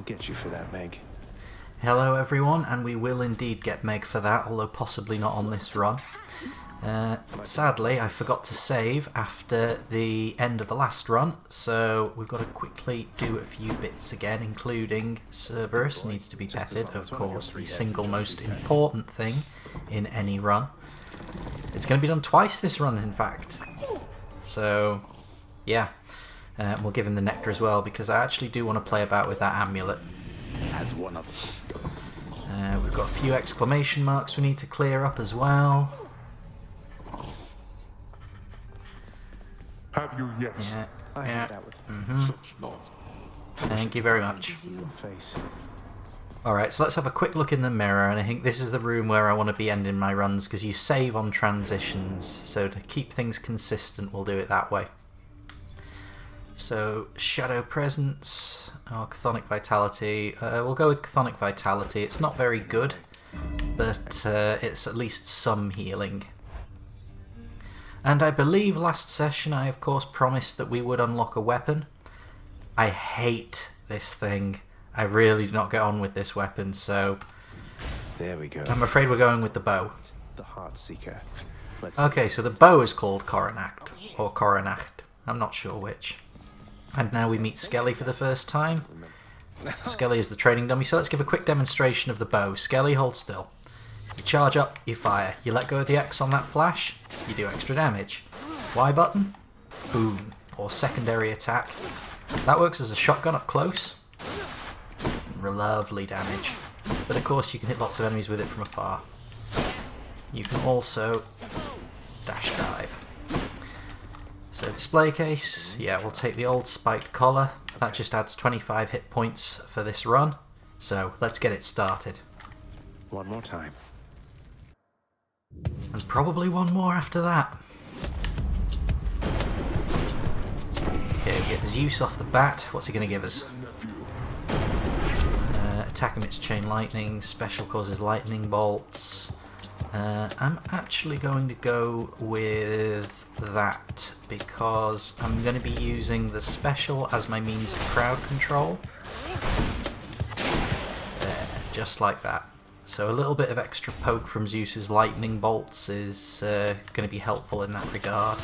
get you for that, Meg. Hello everyone, and we will indeed get Meg for that, although possibly not on this run. Sadly, I forgot to save after the end of the last run, so we've got to quickly do a few bits again, including Cerberus needs to be petted, of course, the single most important thing in any run. It's going to be done twice this run, in fact. So, yeah. We'll give him the nectar as well, because I actually do want to play about with that amulet. As one of them. We've got a few exclamation marks we need to clear up as well. Have you yet? Yeah, I yeah. had out with Thank you very much. face. Alright, so let's have a quick look in the mirror, and I think this is the room where I want to be ending my runs, because you save on transitions, so to keep things consistent we'll do it that way. So, Shadow Presence, or Chthonic Vitality. We'll go with Chthonic Vitality. It's not very good, but it's at least some healing. And I believe last session I of course promised that we would unlock a weapon. I hate this thing. I really do not get on with this weapon, so There we go. I'm afraid we're going with the bow. The Heart Seeker. Let's Okay, so the bow is called Coronact, or Coronact. I'm not sure which. And now we meet Skelly for the first time. Skelly is the training dummy, so let's give a quick demonstration of the bow. Skelly, hold still. You charge up, you fire. You let go of the X on that flash, you do extra damage. Y button, boom, or secondary attack. That works as a shotgun up close. Lovely damage. But of course you can hit lots of enemies with it from afar. You can also dash dive. So display case, yeah, we'll take the old spiked collar. That just adds 25 hit points for this run. So let's get it started. one more time. And probably one more after that. Okay, we get Zeus off the bat. What's he going to give us? Attack emits chain lightning, special causes lightning bolts. I'm actually going to go with that because I'm going to be using the special as my means of crowd control. There, just like that. So a little bit of extra poke from Zeus's lightning bolts is going to be helpful in that regard.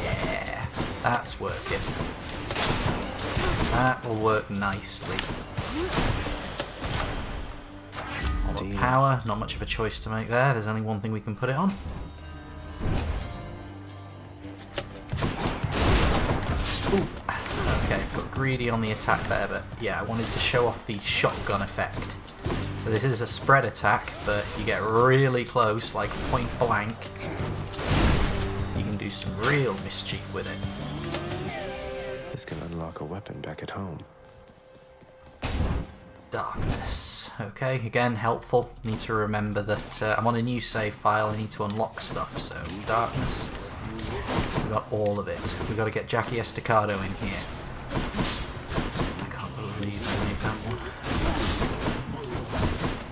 Yeah, that's working. That will work nicely. Power, not much of a choice to make there. There's only one thing we can put it on. Ooh. Okay, got greedy on the attack there, but yeah, I wanted to show off the shotgun effect. So this is a spread attack, but if you get really close, like point blank, you can do some real mischief with it. This can unlock a weapon back at home. Darkness. Okay, again, helpful. Need to remember that I'm on a new save file, I need to unlock stuff, so darkness. We've got all of it. We've got to get Jackie Estacado in here. I can't believe I made that one.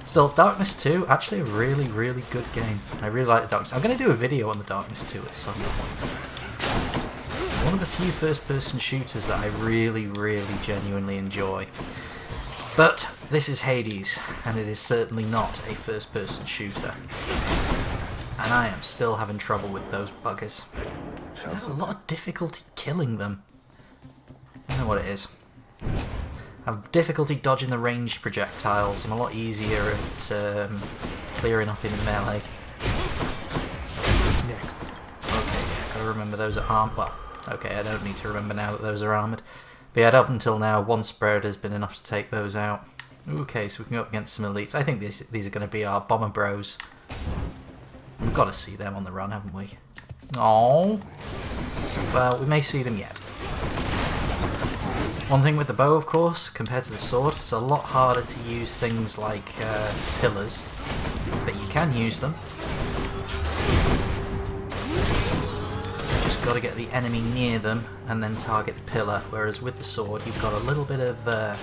Still, Darkness 2, actually a really, really good game. I really like the Darkness. I'm going to do a video on the Darkness 2 at some point. One of the few first-person shooters that I really, really genuinely enjoy. But this is Hades, and it is certainly not a first-person shooter. And I am still having trouble with those buggers. I have a lot of difficulty killing them. I know what it is. I have difficulty dodging the ranged projectiles. I'm a lot easier at clearing up in melee. Next. Okay, yeah, gotta remember those are armed. Well, okay, I don't need to remember now that those are armoured. But yeah, up until now, one spread has been enough to take those out. Okay, so we can go up against some elites. I think these are going to be our bomber bros. We've got to see them on the run, haven't we? Oh, well, we may see them yet. One thing with the bow, of course, compared to the sword, it's a lot harder to use things like pillars, but you can use them. Got to get the enemy near them and then target the pillar, whereas with the sword you've got a little bit of there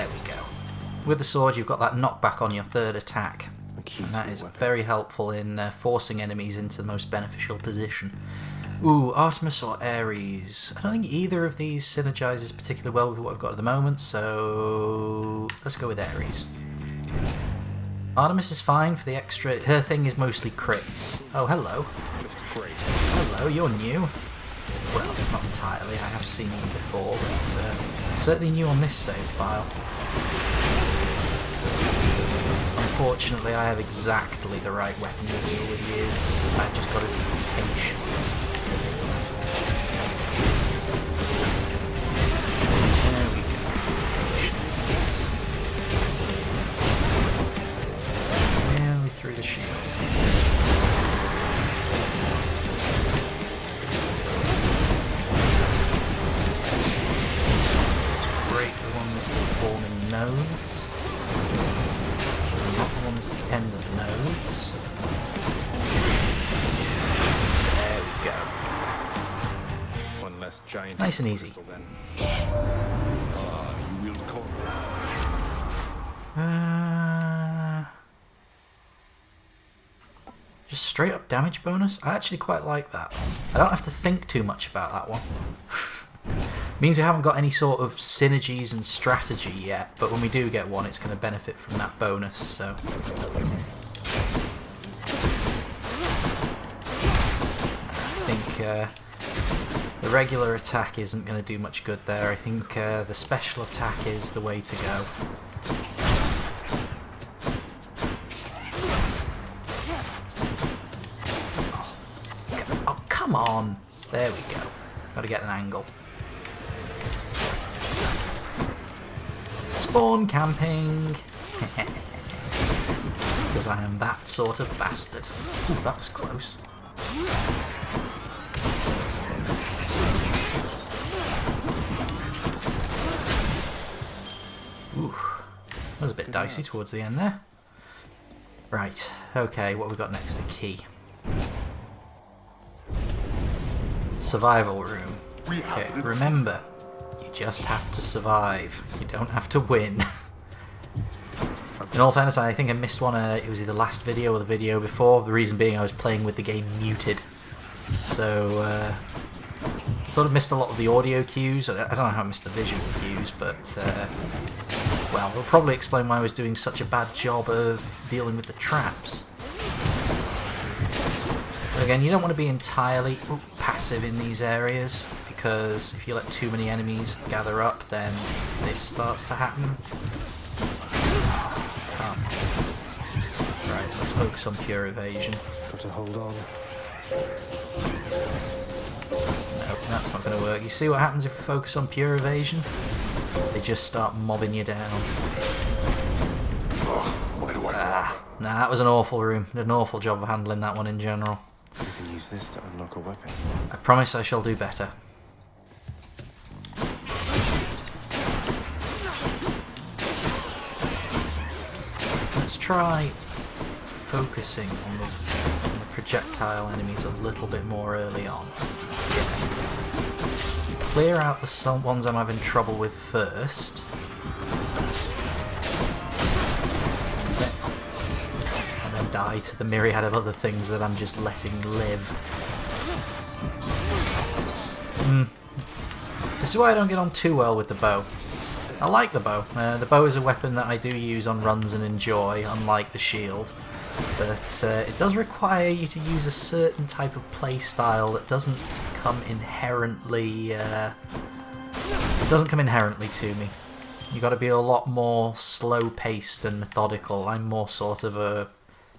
we go. With the sword you've got that knockback on your third attack, and that is very helpful in forcing enemies into the most beneficial position. Ooh, Artemis or Ares. I don't think either of these synergizes particularly well with what I've got at the moment, so let's go with Ares. Artemis is fine for the extra. Her thing is mostly crits. Oh, hello. Just great. Hello, you're new. Well, not entirely. I have seen you before, but certainly new on this save file. Unfortunately, I have exactly the right weapon to deal with you. I've just got to be patient. There we go. Patience. Nearly through the shield. Break the ones that form in nodes. Not the ones at the end of the nodes. There we go. One less giant. Nice and easy. crystal then. You will conquer. Just straight up damage bonus? I actually quite like that. I don't have to think too much about that one. Means we haven't got any sort of synergies and strategy yet, but when we do get one, it's going to benefit from that bonus, so. I think the regular attack isn't going to do much good there. I think the special attack is the way to go. Oh, come on! There we go. Got to get an angle. Spawn camping! Because I am that sort of bastard. Ooh, that was close. Ooh, that was a bit dicey towards the end there. Right, okay, what have we got next? A key. Survival room. Okay, remember, you just have to survive. You don't have to win. In all fairness, I think I missed one. It was either last video or the video before. The reason being I was playing with the game muted. So, sort of missed a lot of the audio cues. I don't know how I missed the visual cues, but, well, it'll probably explain why I was doing such a bad job of dealing with the traps. So again, you don't want to be entirely passive in these areas, because if you let too many enemies gather up, then this starts to happen. Right, let's focus on pure evasion. Got to hold on. Nope, that's not going to work. You see what happens if we focus on pure evasion? They just start mobbing you down. Why do I? Nah, that was an awful room. Did an awful job of handling that one in general. You can use this to unlock a weapon. I promise I shall do better. Let's try focusing on the projectile enemies a little bit more early on. Clear out the ones I'm having trouble with first. And then die to the myriad of other things that I'm just letting live. This is why I don't get on too well with the bow. I like the bow. The bow is a weapon that I do use on runs and enjoy, unlike the shield. But it does require you to use a certain type of play style that doesn't come inherently to me. You got to be a lot more slow-paced and methodical. I'm more sort of a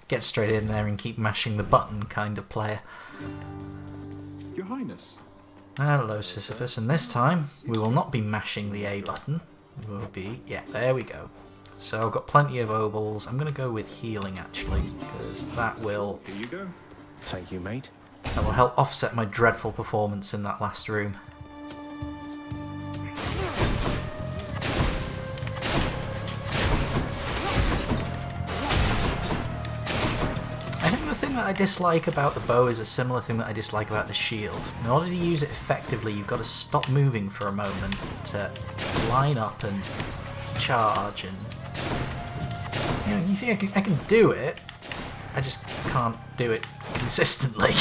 get straight in there and keep mashing the button kind of player. Your Highness. Hello, Sisyphus, and this time we will not be mashing the A button. We will be, yeah, there we go. So I've got plenty of obols. I'm going to go with healing actually, because that will Here you go. Thank you, mate. help offset my dreadful performance in that last room. I think the thing that I dislike about the bow is a similar thing that I dislike about the shield. In order to use it effectively, you've got to stop moving for a moment to line up and charge, and you know, you see I can do it, I just can't do it consistently.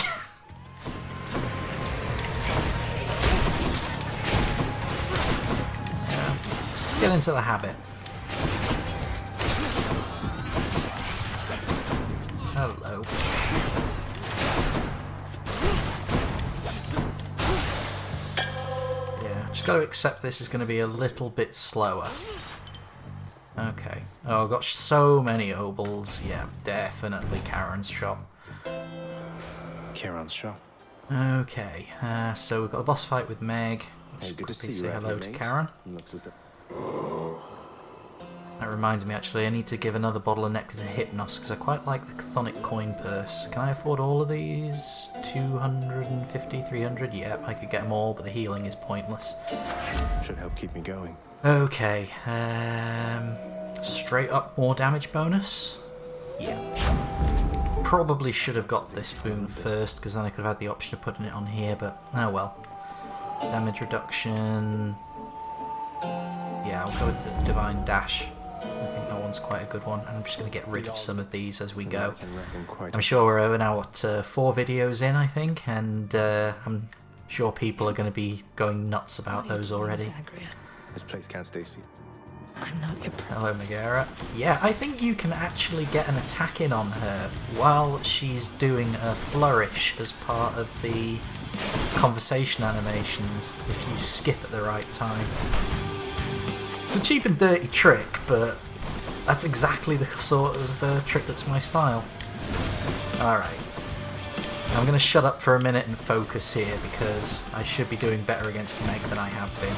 get into the habit. Hello. Yeah, just got to accept this is going to be a little bit slower. Okay. Oh, I've got so many obols. Yeah, definitely Karen's shop. Kieran's shop. Okay, so we've got a boss fight with Meg. Hey, good to Quickly see say you. hello to Karen. Looks as though. That reminds me, actually, I need to give another bottle of Nectar to Hypnos, because I quite like the Chthonic coin purse. Can I afford all of these? 250, 300? Yep, I could get them all, but the healing is pointless. Should help keep me going. Okay, straight up more damage bonus? Yeah. Probably should have got this boon first, because then I could have had the option of putting it on here, but oh well. Damage reduction. Yeah, I'll go with the Divine Dash. I think that one's quite a good one, and I'm just going to get rid of some of these as we go. I'm sure we're now at 4 videos in, I think, and I'm sure people are going to be going nuts about those already. This place can't stay still. I'm not your Hello, Megara. Yeah, I think you can actually get an attack in on her while she's doing a flourish as part of the conversation animations if you skip at the right time. It's a cheap and dirty trick, but that's exactly the sort of trick that's my style. Alright. I'm going to shut up for a minute and focus here because I should be doing better against Meg than I have been.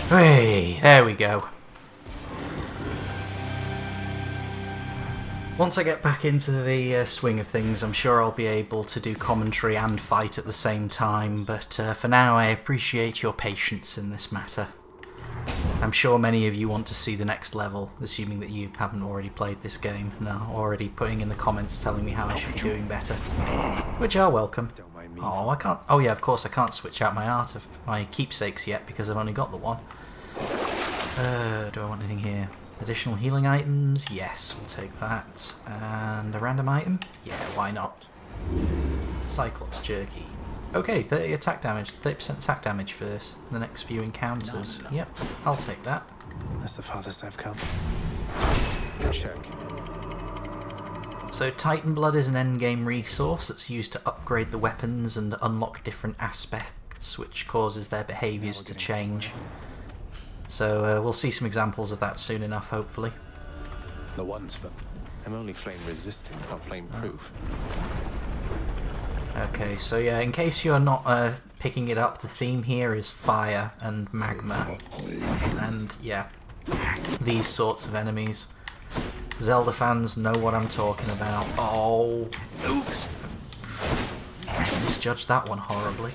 Hey, there we go. Once I get back into the swing of things, I'm sure I'll be able to do commentary and fight at the same time, but for now I appreciate your patience in this matter. I'm sure many of you want to see the next level, assuming that you haven't already played this game and are already putting in the comments telling me how I should be doing better, which are welcome. Oh, I can't. Oh yeah, of course I can't switch out my art of my keepsakes yet because I've only got the one. Do I want anything here? Additional healing items? Yes, we'll take that. And a random item? Yeah, why not? Cyclops jerky. Okay, 30 attack damage, 30% attack damage first. The next few encounters. No. Yep, I'll take that. That's the farthest I've come. Check. So Titan Blood is an endgame resource that's used to upgrade the weapons and unlock different aspects, which causes their behaviours to change. So we'll see some examples of that soon enough, hopefully. The one's for... I'm only flame resistant, not flame proof. Okay, so yeah, in case you're not picking it up, the theme here is fire and magma. And yeah, these sorts of enemies. Zelda fans know what I'm talking about. Oh! I misjudged that one horribly.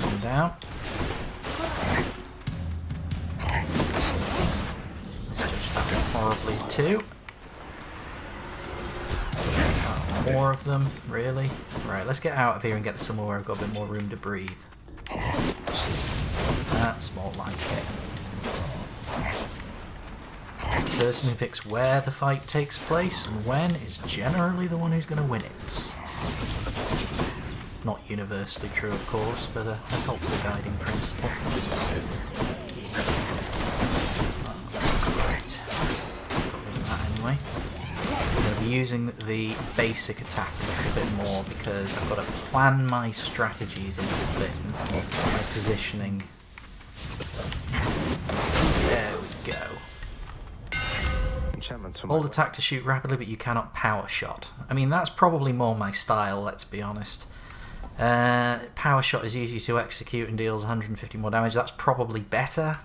One down. Misjudged that one horribly too. More of them, really? Right, let's get out of here and get somewhere where I've got a bit more room to breathe. That's more like it. person who picks where the fight takes place and when is generally the one who's going to win it. Not universally true, of course, but a helpful guiding principle. Right. That anyway. I'm going to be using the basic attack a bit more because I've got to plan my strategies a little bit, my positioning. There we go. Enchantments for Hold my attack to shoot rapidly, but you cannot power shot. I mean, that's probably more my style, let's be honest. Power shot is easy to execute and deals 150 more damage. That's probably better.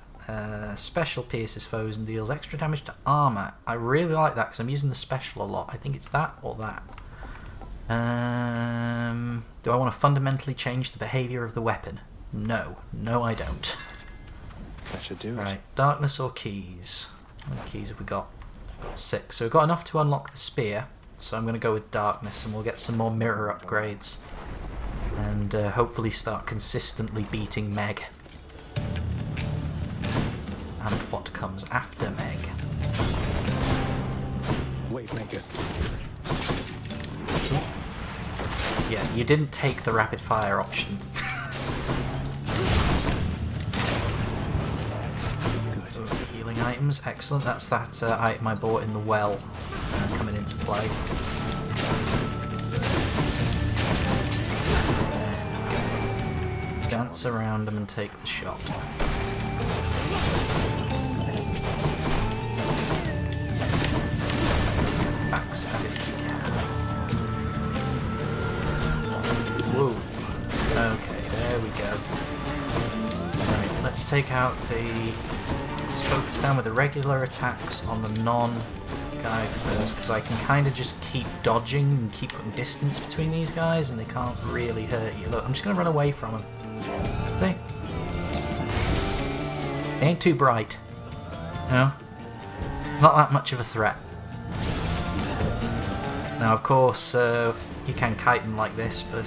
Special pierces foes and deals extra damage to armor. I really like that because I'm using the special a lot. I think it's that or that. Do I want to fundamentally change the behavior of the weapon? No. No, I don't. That should do it. Right, darkness or keys? How many keys have we got? We've got 6. So we've got enough to unlock the spear. So I'm going to go with darkness and we'll get some more mirror upgrades. And hopefully start consistently beating Meg. And what comes after Meg. Wait, Magus. Yeah, you didn't take the rapid fire option. Good. Healing items, excellent. That's that item I bought in the well coming into play. Dance around them and take the shot. Backstab if you can. Whoa. Okay, there we go. Right, let's take out the... Let's focus down with the regular attacks on the non-guy first, because I can kind of just keep dodging and keep putting distance between these guys and they can't really hurt you. Look, I'm just going to run away from them. See? It ain't too bright. You know? Not that much of a threat. Now, of course, you can kite them like this, but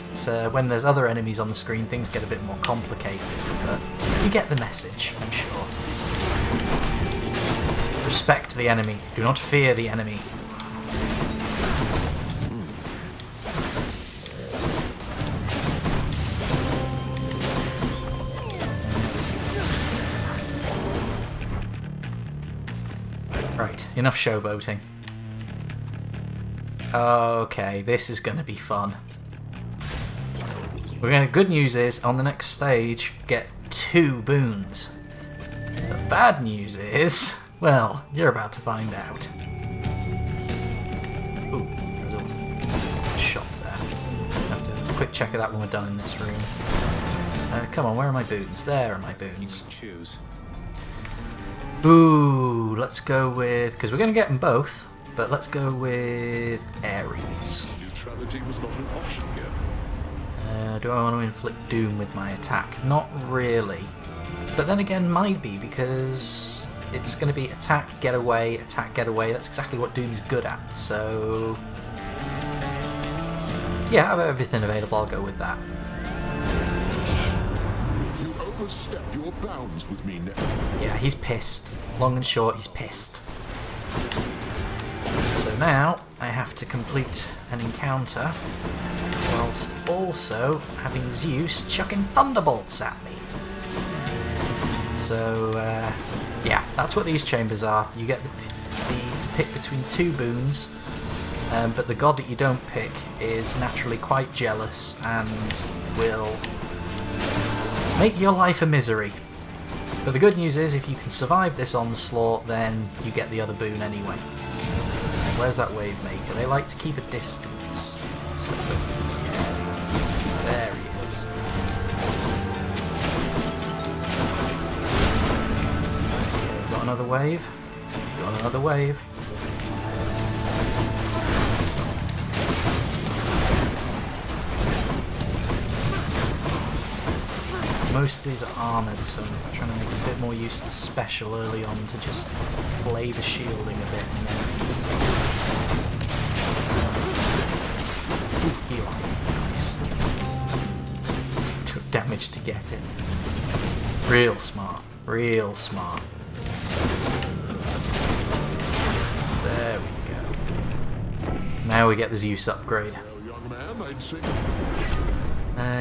when there's other enemies on the screen, things get a bit more complicated. But you get the message, I'm sure. Respect the enemy. Do not fear the enemy. Right, enough showboating. Okay, this is going to be fun. Good news is, on the next stage, get 2 boons. The bad news is, well, you're about to find out. Ooh, there's a shot there. Have to have a quick check of that when we're done in this room. Come on, where are my boons? There are my boons. Choose. Ooh, let's go with... because we're going to get them both, but let's go with Ares. Neutrality was not an option here. Do I want to inflict doom with my attack? Not really. But then again, might be, because it's going to be attack, get away, attack, get away. That's exactly what Doom is good at, so... yeah, I have everything available, I'll go with that. You overstep your bounds with me now. Yeah, he's pissed. Long and short, he's pissed. So now, I have to complete an encounter, whilst also having Zeus chucking thunderbolts at me. So, yeah, that's what these chambers are. You get to pick between 2 boons, but the god that you don't pick is naturally quite jealous and will make your life a misery. But the good news is, if you can survive this onslaught, then you get the other boon anyway. Where's that wave maker? They like to keep a distance. So, there he is. Okay, got another wave. Got another wave. Most of these are armoured, so I'm trying to make a bit more use of the special early on to just flay the shielding a bit. And then... ooh, heal. Nice. Took damage to get it. Real smart. Real smart. now we get the Zeus upgrade. Well, young man, I'd say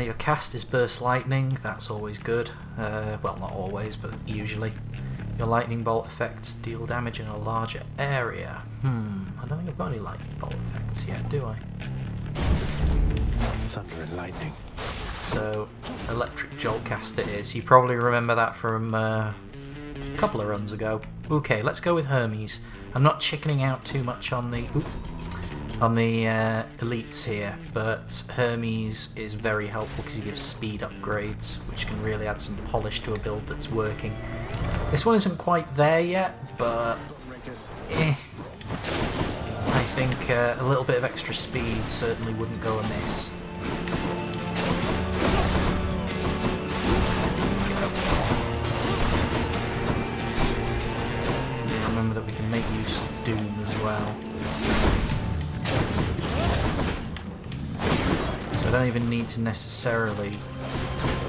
Your cast is Burst Lightning, that's always good. Well, not always, but usually. Your Lightning Bolt effects deal damage in a larger area. I don't think I've got any Lightning Bolt effects yet, do I? Thunder and lightning. So, Electric Jolt cast it is. You probably remember that from a couple of runs ago. Okay, let's go with Hermes. I'm not chickening out too much on the elites here, but Hermes is very helpful because he gives speed upgrades, which can really add some polish to a build that's working. This one isn't quite there yet, but I think a little bit of extra speed certainly wouldn't go amiss. Remember that we can make use of Doom as well. So I don't even need to necessarily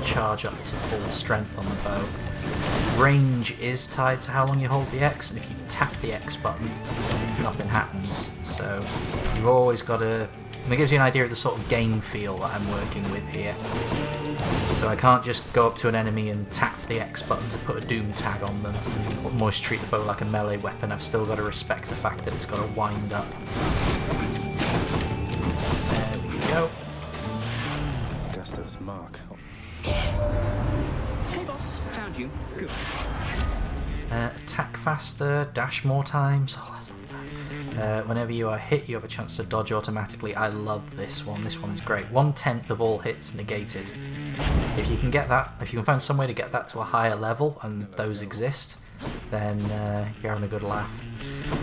charge up to full strength on the bow. Range is tied to how long you hold the X, and if you tap the X button, nothing happens. So you've always got to... And it gives you an idea of the sort of game feel that I'm working with here. So I can't just go up to an enemy and tap the X button to put a Doom tag on them and almost treat the bow like a melee weapon. I've still got to respect the fact that it's got to wind up. There we go. Gusto's mark. Hey boss, found you. Good. Attack faster, dash more times. Oh, I love that. Whenever you are hit, you have a chance to dodge automatically. I love this one. This one is great. 1/10 of all hits negated. If you can get that, if you can find some way to get that to a higher level, and those exist, then you're having a good laugh.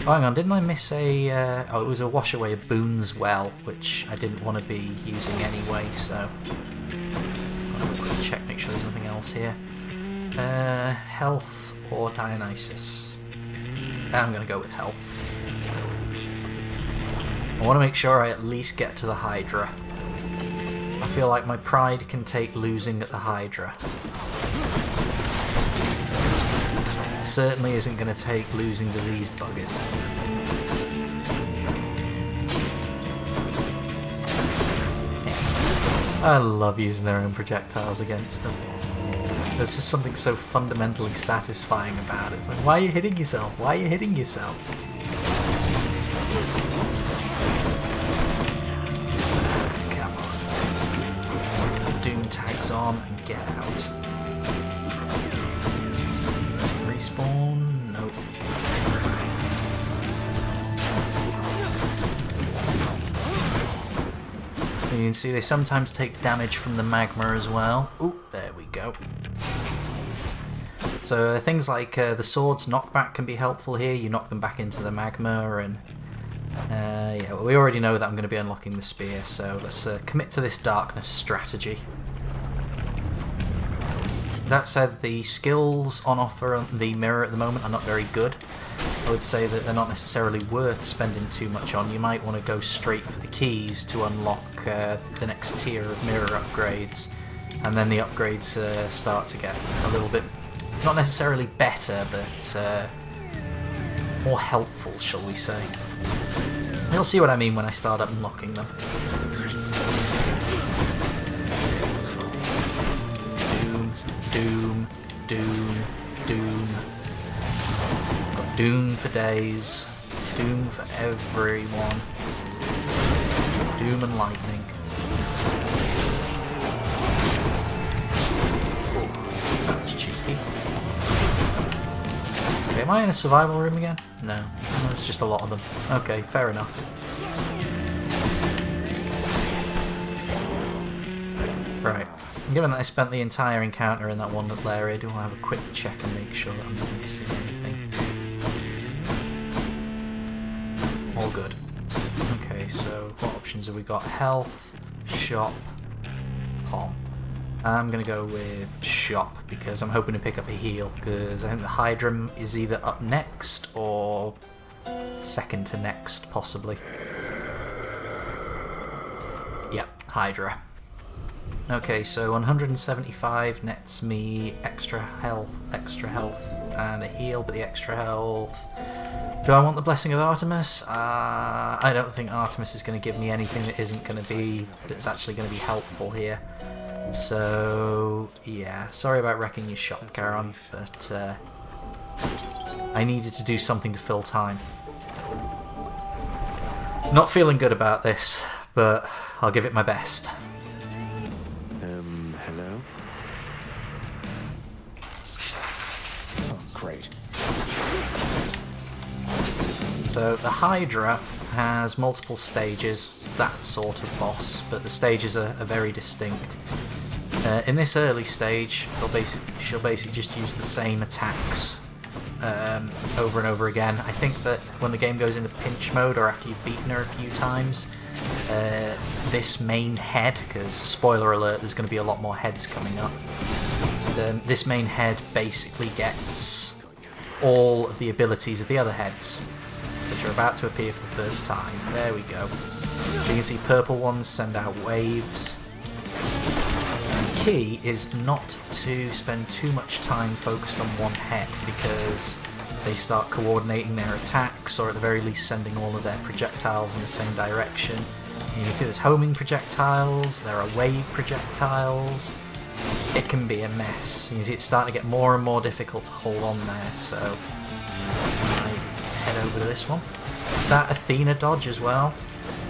Oh, hang on, didn't I miss a... oh, it was a wash away of boons well, which I didn't want to be using anyway, so... I'll have a quick check, make sure there's nothing else here. Health or Dionysus? I'm going to go with health. I want to make sure I at least get to the Hydra. I feel like my pride can take losing at the Hydra. It certainly isn't going to take losing to these buggers. I love using their own projectiles against them. There's just something so fundamentally satisfying about it. It's like, why are you hitting yourself? Why are you hitting yourself? Come on. Doom tags on and get out. Some respawn? Nope. You can see they sometimes take damage from the magma as well. Ooh, there we go. So things like the sword's knockback can be helpful here. You knock them back into the magma, and yeah, well, we already know that I'm going to be unlocking the spear, so let's commit to this darkness strategy. That said, the skills on offer on the mirror at the moment are not very good. I would say that they're not necessarily worth spending too much on. You might want to go straight for the keys to unlock the next tier of mirror upgrades, and then the upgrades start to get a little bit, not necessarily better, but more helpful, shall we say. You'll see what I mean when I start unlocking them. Doom, doom, doom. Got doom for days, doom for everyone. Doom and lightning. Oh, that was cheeky. Okay, am I in a survival room again? No, it's just a lot of them. Okay, fair enough. Right. Given that I spent the entire encounter in that one little area, do I have a quick check and make sure that I'm not missing anything? All good. Okay, so what options have we got? Health, shop, pom. I'm going to go with shop because I'm hoping to pick up a heal, because I think the Hydra is either up next or second to next, possibly. Yep, Hydra. Okay, so 175 nets me extra health, and a heal, but the extra health Do I want the Blessing of Artemis? I don't think Artemis is going to give me anything that isn't going to be... that's actually going to be helpful here. So, yeah. Sorry about wrecking your shop, Charon, but I needed to do something to fill time. Not feeling good about this, but I'll give it my best. Hello? Oh, great. So the Hydra has multiple stages, that sort of boss, but the stages are very distinct. In this early stage, she'll basically just use the same attacks over and over again. I think that when the game goes into pinch mode, or after you've beaten her a few times, this main head, because spoiler alert, there's going to be a lot more heads coming up, this main head basically gets all of the abilities of the other heads, which are about to appear for the first time. There we go. So you can see purple ones send out waves. The key is not to spend too much time focused on one head, because they start coordinating their attacks, or at the very least sending all of their projectiles in the same direction. And you can see there's homing projectiles, there are wave projectiles. It can be a mess. You can see it's starting to get more and more difficult to hold on there, so I head over to this one. That Athena dodge as well.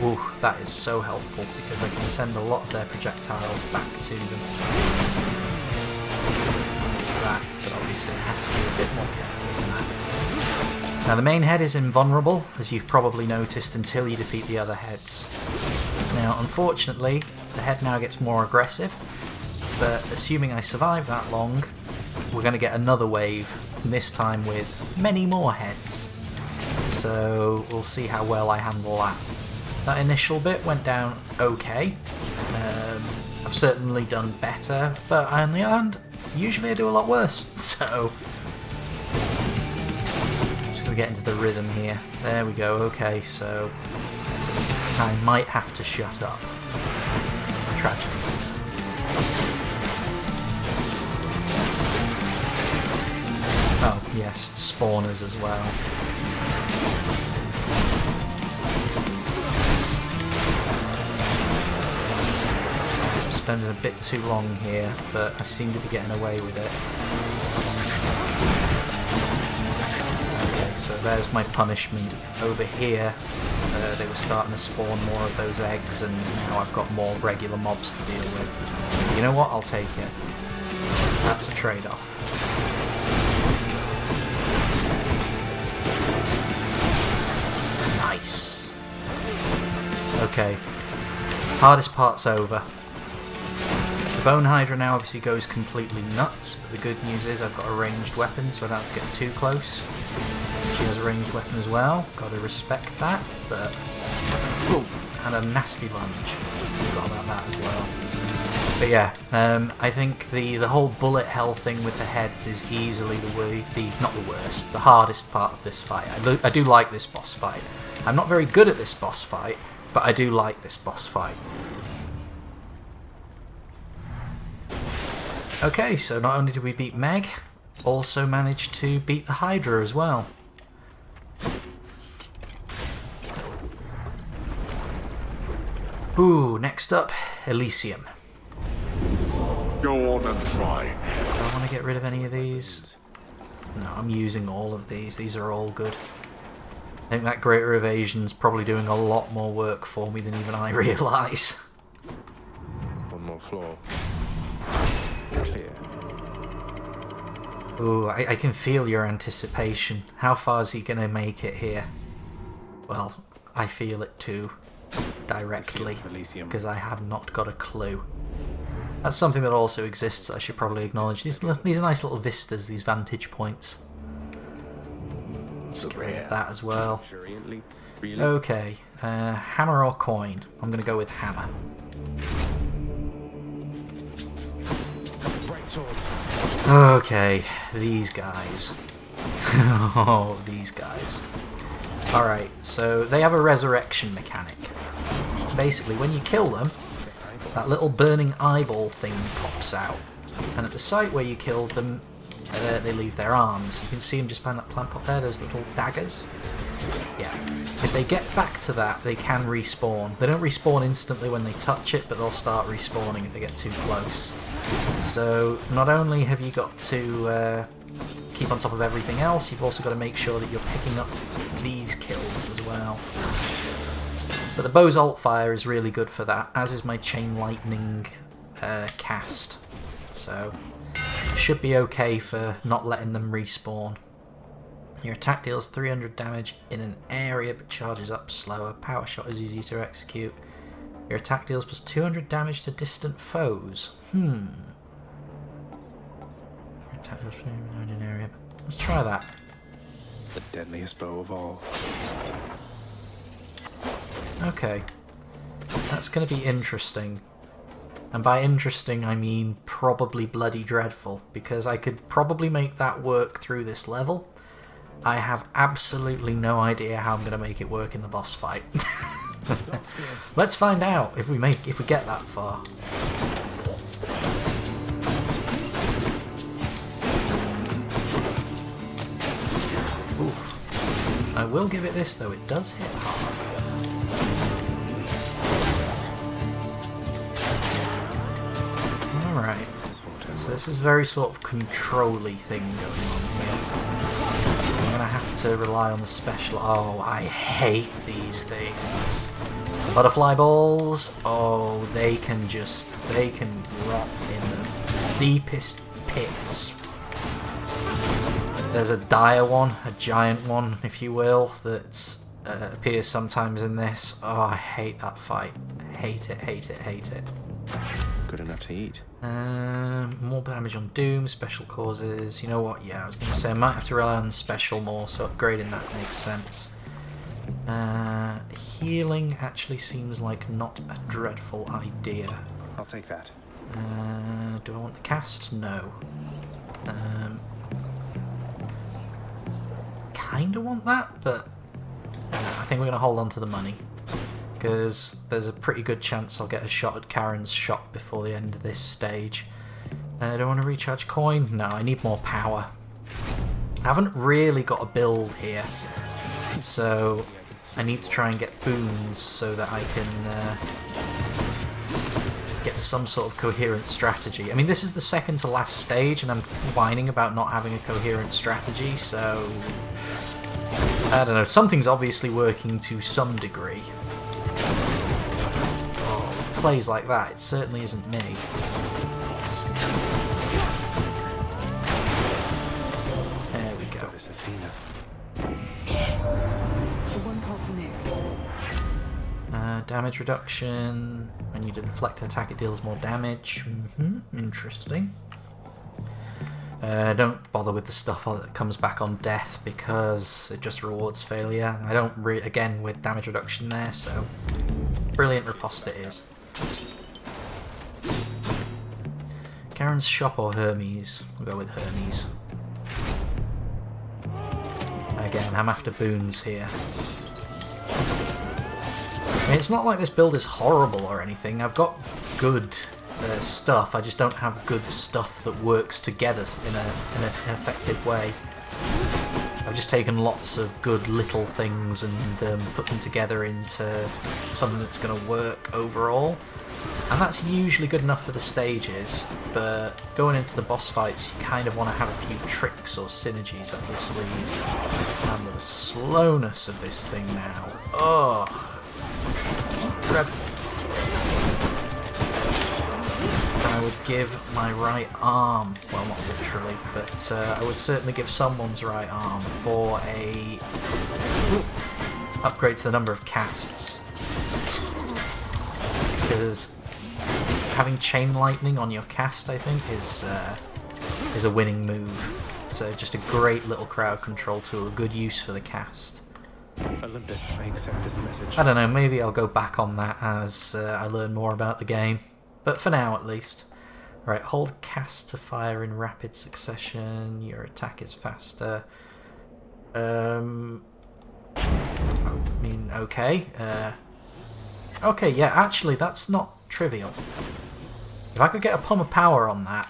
Ooh, that is so helpful, because I can send a lot of their projectiles back to them. That, but obviously I have to be a bit more careful than that. Now the main head is invulnerable, as you've probably noticed, until you defeat the other heads. Now unfortunately, the head now gets more aggressive, but assuming I survive that long, we're going to get another wave, and this time with many more heads. So we'll see how well I handle that. That initial bit went down okay. I've certainly done better, but on the other hand, usually I do a lot worse. So, just gonna get into the rhythm here. There we go. Okay, so I might have to shut up. Tragedy. Oh yes, spawners as well. Spending a bit too long here, but I seem to be getting away with it. Okay, so there's my punishment. Over here, they were starting to spawn more of those eggs, and now I've got more regular mobs to deal with. But you know what? I'll take it. That's a trade-off. Nice. Okay. Hardest part's over. The Bone Hydra now obviously goes completely nuts, but the good news is I've got a ranged weapon, so I don't have to get too close. She has a ranged weapon as well, gotta respect that, but... Ooh, and a nasty lunge. Forgot about that as well. But yeah, I think the whole bullet hell thing with the heads is easily not the worst, the hardest part of this fight. I do like this boss fight. I'm not very good at this boss fight, but I do like this boss fight. Okay, so not only did we beat Meg, also managed to beat the Hydra as well. Ooh, next up, Elysium. Go on and try. Do I want to get rid of any of these? No, I'm using all of these. These are all good. I think that Greater Evasion's probably doing a lot more work for me than even I realise. One more floor. Clear. Ooh, I can feel your anticipation. How far is he going to make it here? Well, I feel it too. Directly. Because I have not got a clue. That's something that also exists, I should probably acknowledge. These are nice little vistas, these vantage points. Just get rid of that as well. Okay, hammer or coin? I'm going to go with hammer. Okay, these guys. Oh, these guys. Alright, so they have a resurrection mechanic. Basically, when you kill them, that little burning eyeball thing pops out. And at the site where you killed them, they leave their arms. You can see them just behind that plant pot there, those little daggers. Yeah. If they get back to that, they can respawn. They don't respawn instantly when they touch it, but they'll start respawning if they get too close. So not only have you got to keep on top of everything else, you've also got to make sure that you're picking up these kills as well. But the bow's alt fire is really good for that, as is my chain lightning cast. So should be okay for not letting them respawn. Your attack deals 300 damage in an area but charges up slower. Power shot is easier to execute. Your attack deals plus 200 damage to distant foes. Your attack deals 300 damage in an area. Let's try that. The deadliest bow of all. Okay. That's going to be interesting. And by interesting I mean probably bloody dreadful, because I could probably make that work through this level. I have absolutely no idea how I'm going to make it work in the boss fight. Let's find out if we get that far. Oof. I will give it this though, it does hit hard. Alright, so this is a very sort of control-y thing going on here. I'm going to have to rely on the special... Oh, I hate these things. The butterfly balls, oh, they can rot in the deepest pits. There's a dire one, a giant one, if you will, that appears sometimes in this. Oh, I hate that fight. Hate it, hate it, hate it. Good enough to eat. More damage on Doom, special causes. You know what? Yeah, I was going to say I might have to rely on the special more, so upgrading that makes sense. Healing actually seems like not a dreadful idea. I'll take that. Do I want the cast? No. Kinda want that, but I think we're going to hold on to the money, because there's a pretty good chance I'll get a shot at Karen's shop before the end of this stage. Do I want to recharge coin? No, I need more power. I haven't really got a build here, so I need to try and get boons so that I can get some sort of coherent strategy. I mean, this is the second to last stage, and I'm whining about not having a coherent strategy, so... I don't know, something's obviously working to some degree. Oh, plays like that, it certainly isn't me. There we go. Goddess Athena. Damage reduction. When you deflect an attack, it deals more damage. Interesting. Don't bother with the stuff that comes back on death, because it just rewards failure. I don't again with damage reduction there, so brilliant riposte it is. Karen's shop or Hermes? We'll go with Hermes. Again, I'm after boons here. I mean, it's not like this build is horrible or anything. I've got good stuff, I just don't have good stuff that works together in an effective way. I've just taken lots of good little things and put them together into something that's going to work overall. And that's usually good enough for the stages, but going into the boss fights you kind of want to have a few tricks or synergies up your sleeve. And the slowness of this thing now. Ugh. Dreadful. I would give my right arm, well not literally, but I would certainly give someone's right arm for a upgrade to the number of casts. Because having chain lightning on your cast, I think, is a winning move. So just a great little crowd control tool, a good use for the cast. Olympus, I accept this message. I don't know, maybe I'll go back on that as I learn more about the game. But for now, at least. Right, hold cast to fire in rapid succession. Your attack is faster. I mean, okay. Okay, yeah, actually, that's not trivial. If I could get a pump of power on that,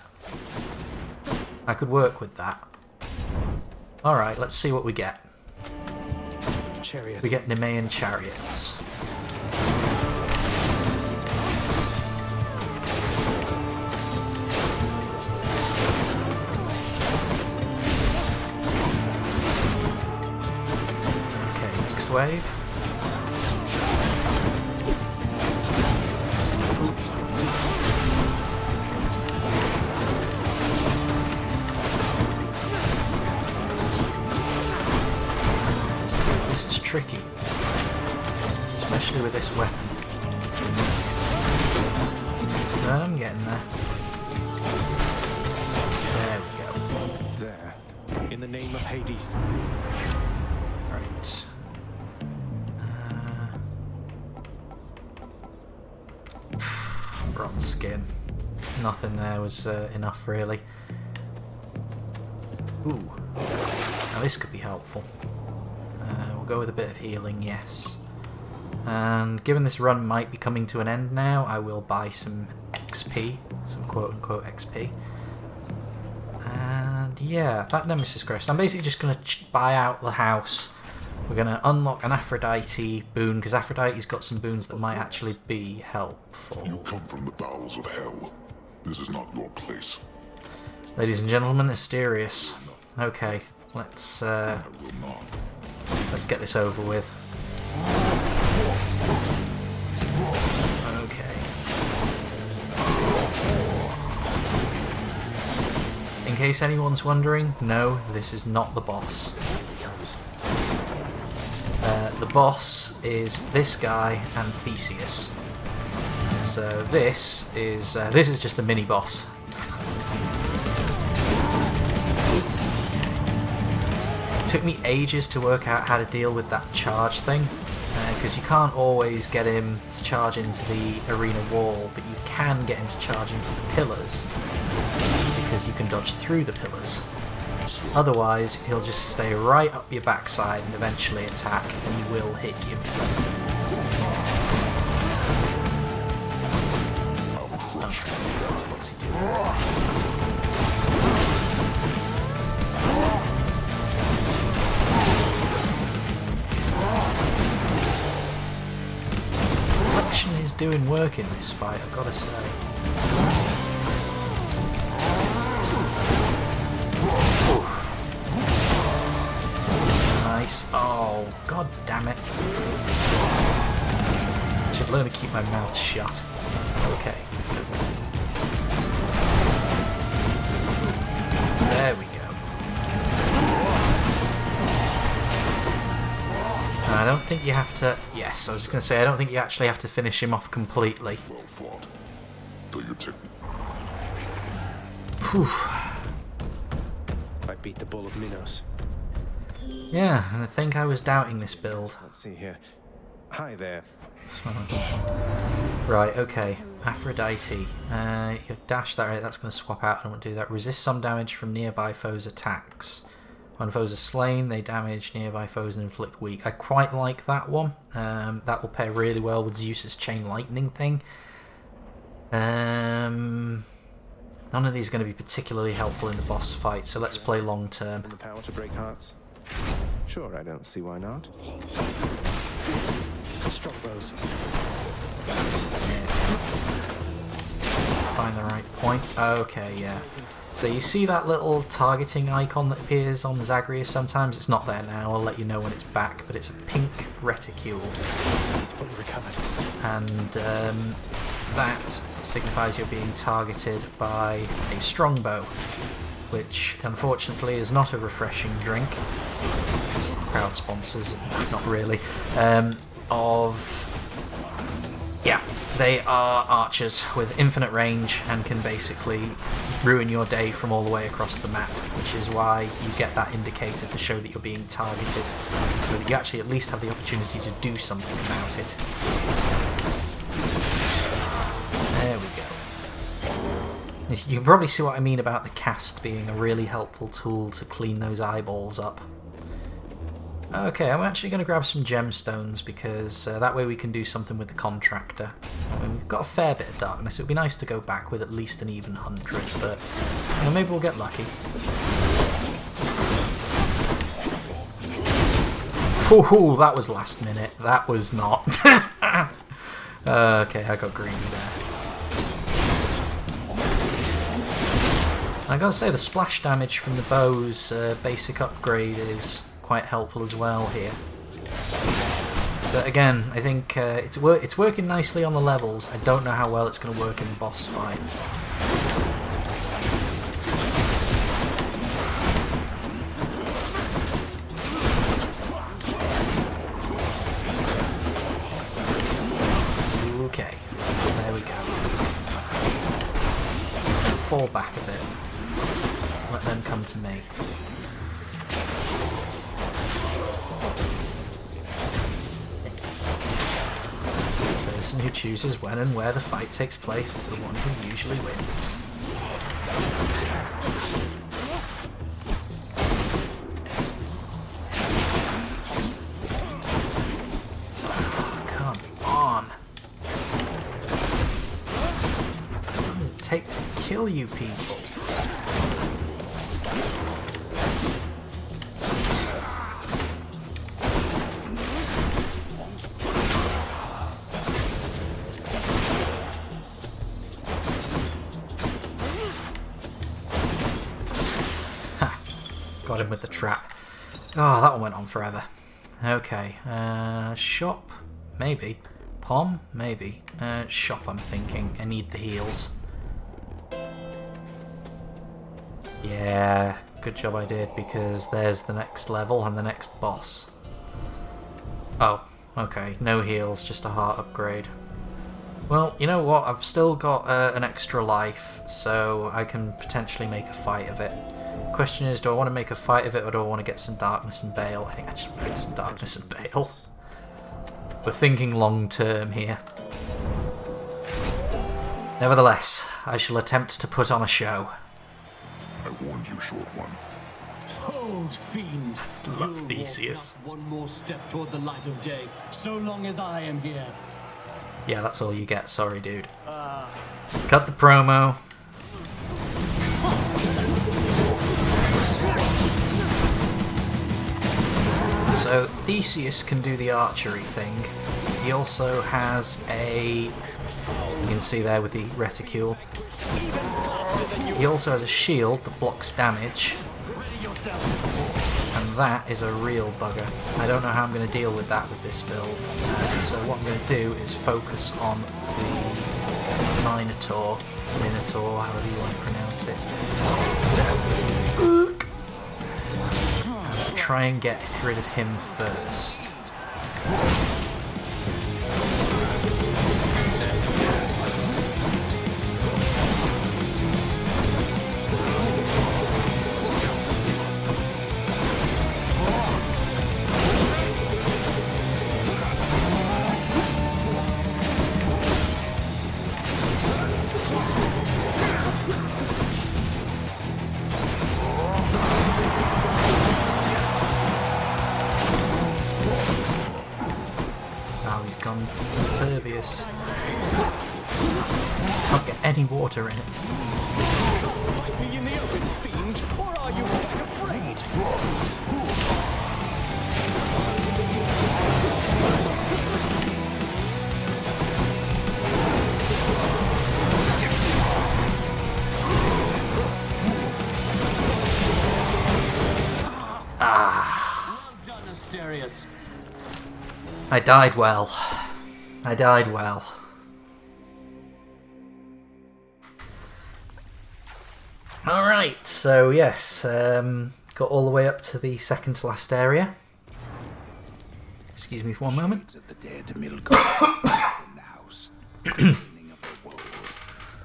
I could work with that. Alright, let's see what we get. Chariots. We get Nemean chariots. Okay, next wave. Tricky, especially with this weapon. But I'm getting there. There we go. There. In the name of Hades. Right. Bronze skin. Nothing there was enough, really. Ooh. Now this could be helpful. Go with a bit of healing, yes. And given this run might be coming to an end now, I will buy some XP, some quote-unquote XP. And yeah, that Nemesis Crest. I'm basically just going to buy out the house. We're going to unlock an Aphrodite boon, because Aphrodite's got some boons that might actually be helpful. You come from the bowels of hell. This is not your place. Ladies and gentlemen, Asterius. Okay, let's I will not. let's get this over with. Okay. In case anyone's wondering, no, this is not the boss. The boss is this guy and Theseus. So this is just a mini boss. It took me ages to work out how to deal with that charge thing, because you can't always get him to charge into the arena wall, but you can get him to charge into the pillars, because you can dodge through the pillars. Otherwise, he'll just stay right up your backside and eventually attack, and he will hit you. Oh, what's he doing? Is doing work in this fight, I've got to say. Ooh. Nice. Oh, god damn it. I should learn to keep my mouth shut. Okay. There we go. I don't think you have to... Yes, I was just going to say, I don't think you actually have to finish him off completely. Well fought. Do your tick. Whew. I beat the bull of Minos. Yeah, and I think I was doubting this build. Let's see here. Hi there. Right, okay. Aphrodite. You dash that right, that's going to swap out. I don't want to do that. Resist some damage from nearby foes' attacks. When foes are slain, they damage nearby foes and inflict weak. I quite like that one. That will pair really well with Zeus's chain lightning thing. None of these are going to be particularly helpful in the boss fight, so let's play long term. And the power to break hearts? Sure, I don't see why not. Strongbows. Find the right point. Okay, yeah. So you see that little targeting icon that appears on Zagreus sometimes? It's not there now, I'll let you know when it's back, but it's a pink reticule. He's fully recovered. And that signifies you're being targeted by a strongbow, which unfortunately is not a refreshing drink. Proud sponsors, not really. Yeah, they are archers with infinite range and can basically ruin your day from all the way across the map, which is why you get that indicator to show that you're being targeted, so that you actually at least have the opportunity to do something about it. There we go. You can probably see what I mean about the cast being a really helpful tool to clean those eyeballs up. Okay, I'm actually going to grab some gemstones because that way we can do something with the contractor. I mean, we've got a fair bit of darkness. It would be nice to go back with at least an even 100, but you know, maybe we'll get lucky. Ooh, that was last minute. That was not. Okay, I got greedy there. I gotta say, the splash damage from the bow's basic upgrade is quite helpful as well here. So again, I think it's working nicely on the levels. I don't know how well it's going to work in the boss fight. Okay, there we go. Fall back a bit. Let them come to me. The person who chooses when and where the fight takes place is the one who usually wins. Come on. What does it take to kill you people? Got him with the trap. Oh, that one went on forever. Okay, shop? Maybe. Pom? Maybe. Shop, I'm thinking. I need the heals. Yeah, good job I did, because there's the next level and the next boss. Oh, okay, no heals, just a heart upgrade. Well, you know what, I've still got an extra life, so I can potentially make a fight of it. Question is, do I want to make a fight of it, or do I want to get some darkness and bale? I think I just want to get some darkness and bale. We're thinking long term here. Nevertheless, I shall attempt to put on a show. I warned you, short one. Hold, fiend! Love You'll Theseus. walk not one more step toward the light of day, so long as I am here. Yeah, that's all you get. Sorry, dude. Cut the promo. So Theseus can do the archery thing. He also has a... You can see there with the reticule. He also has a shield that blocks damage. And that is a real bugger. I don't know how I'm going to deal with that with this build. So what I'm going to do is focus on the Minotaur, however you want to pronounce it. And try and get rid of him first. Impervious. Can't get any water in it. Fight me in the open, fiend, or are you quite afraid? Well done, Asterius. I died well. I died well. Alright, so yes, got all the way up to the second to last area. Excuse me for one moment.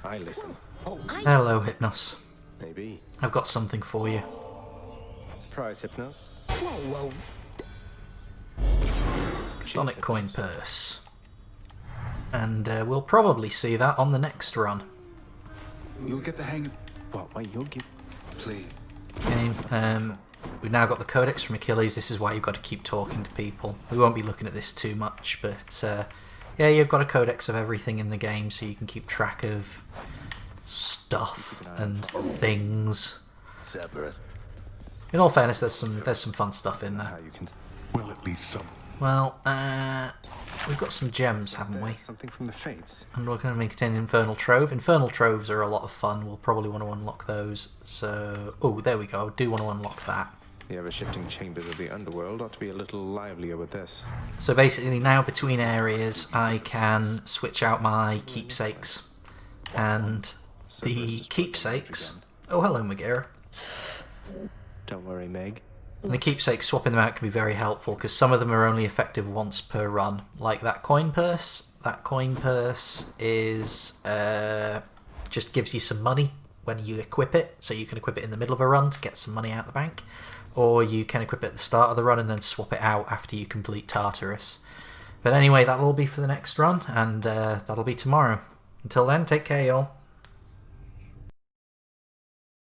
I listen. Hello, Hypnos. Maybe. I've got something for you. Surprise, Hypno. Whoa, Sonic coin purse. And we'll probably see that on the next run. You'll get the hang of... What? Wait, you'll give... Please. Okay, we've now got the codex from Achilles. This is why you've got to keep talking to people. We won't be looking at this too much, but yeah, you've got a codex of everything in the game, so you can keep track of stuff and things. Cerberus. In all fairness, there's some fun stuff in there. How you can... Well, at least some. Well, we've got some gems, haven't we? Something from the Fates. And we're going to contain Infernal Trove. Infernal Troves are a lot of fun. We'll probably want to unlock those. So, oh, there we go. I do want to unlock that. The ever-shifting chambers of the underworld ought to be a little livelier with this. So basically now between areas I can switch out my keepsakes. And the keepsakes... Oh, hello, Megara. Don't worry, Meg. And the keepsakes, swapping them out can be very helpful because some of them are only effective once per run. Like that coin purse. That coin purse is just gives you some money when you equip it. So you can equip it in the middle of a run to get some money out of the bank. Or you can equip it at the start of the run and then swap it out after you complete Tartarus. But anyway, that'll all be for the next run, and that'll be tomorrow. Until then, take care, y'all.